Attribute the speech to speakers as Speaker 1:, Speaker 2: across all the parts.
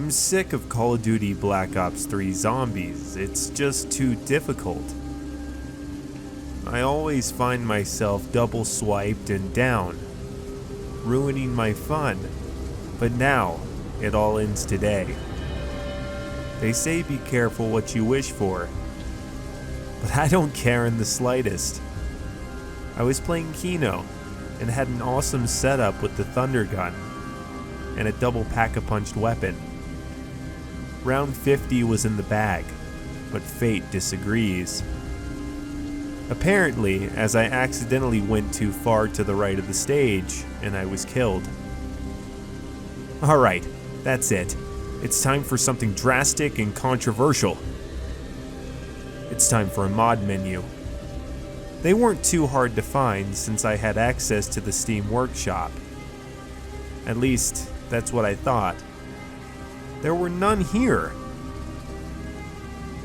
Speaker 1: I'm sick of Call of Duty Black Ops 3 zombies. It's just too difficult. I always find myself double swiped and down, ruining my fun. But now, it all ends today. They say be careful what you wish for, but I don't care in the slightest. I was playing Kino and had an awesome setup with the thunder gun and a double pack-a-punched weapon. Round 50 was in the bag, but fate disagrees. Apparently, as I accidentally went too far to the right of the stage, and I was killed. Alright, that's it. It's time for something drastic and controversial. It's time for a mod menu. They weren't too hard to find since I had access to the Steam Workshop. At least, that's what I thought. There were none here.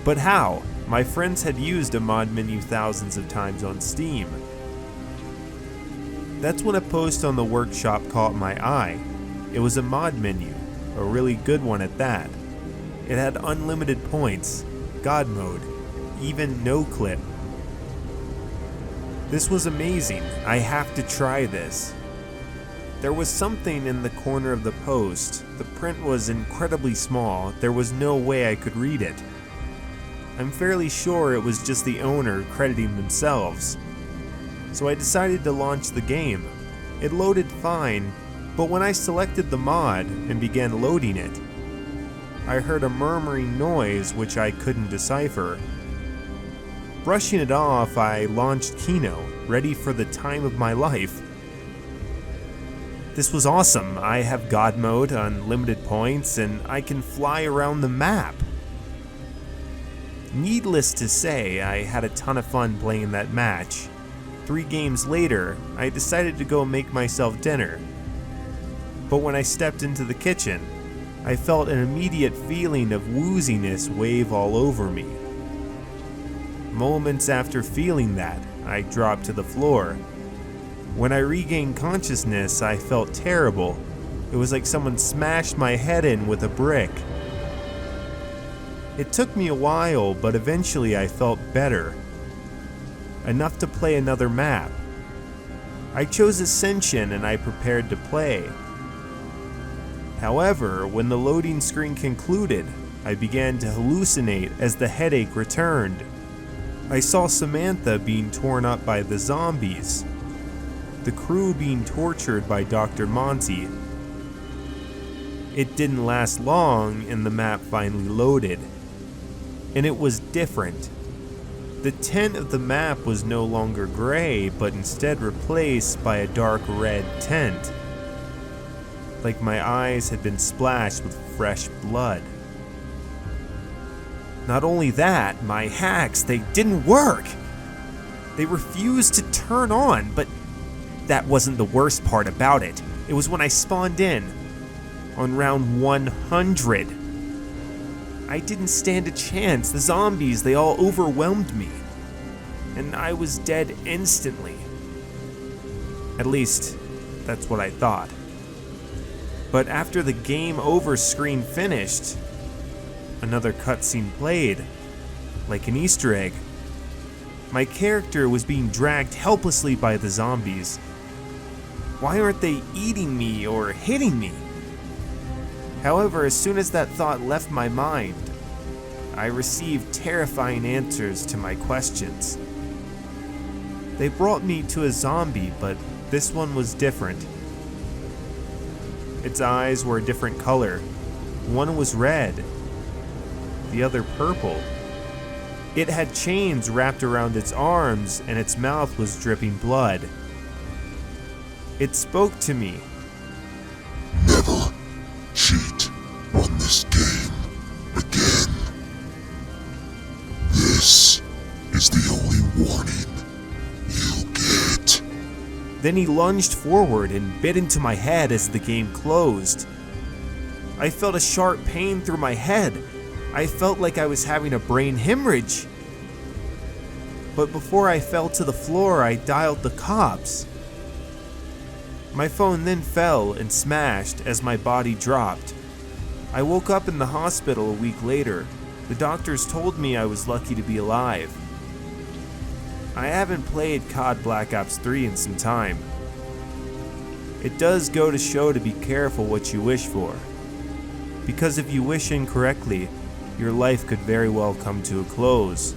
Speaker 1: But how? My friends had used a mod menu thousands of times on Steam. That's when a post on the workshop caught my eye. It was a mod menu, a really good one at that. It had unlimited points, God mode, even no clip. This was amazing. I have to try this. There was something in the corner of the post. The print was incredibly small. There was no way I could read it. I'm fairly sure it was just the owner crediting themselves. So I decided to launch the game. It loaded fine, but when I selected the mod and began loading it, I heard a murmuring noise which I couldn't decipher. Brushing it off, I launched Kino, ready for the time of my life. This was awesome. I have God mode, unlimited points, and I can fly around the map. Needless to say, I had a ton of fun playing that match. 3 games later, I decided to go make myself dinner. But when I stepped into the kitchen, I felt an immediate feeling of wooziness wave all over me. Moments after feeling that, I dropped to the floor. When I regained consciousness, I felt terrible. It was like someone smashed my head in with a brick. It took me a while, but eventually I felt better. Enough to play another map. I chose Ascension and I prepared to play. However, when the loading screen concluded, I began to hallucinate as the headache returned. I saw Samantha being torn up by the zombies, the crew being tortured by Dr. Monty. It didn't last long and the map finally loaded. And it was different. The tint of the map was no longer gray, but instead replaced by a dark red tint. Like my eyes had been splashed with fresh blood. Not only that, my hacks, they didn't work. They refused to turn on, but that wasn't the worst part about it. It was when I spawned in, on round 100. I didn't stand a chance. The zombies, they all overwhelmed me. And I was dead instantly. At least, that's what I thought. But after the game over screen finished, another cutscene played, like an Easter egg. My character was being dragged helplessly by the zombies. Why aren't they eating me or hitting me? However, as soon as that thought left my mind, I received terrifying answers to my questions. They brought me to a zombie, but this one was different. Its eyes were a different color. One was red, the other purple. It had chains wrapped around its arms and its mouth was dripping blood. It spoke to me.
Speaker 2: Never cheat on this game again. This is the only warning you get.
Speaker 1: Then he lunged forward and bit into my head as the game closed. I felt a sharp pain through my head. I felt like I was having a brain hemorrhage. But before I fell to the floor, I dialed the cops. My phone then fell and smashed as my body dropped. I woke up in the hospital a week later. The doctors told me I was lucky to be alive. I haven't played COD Black Ops 3 in some time. It does go to show to be careful what you wish for, because if you wish incorrectly, your life could very well come to a close.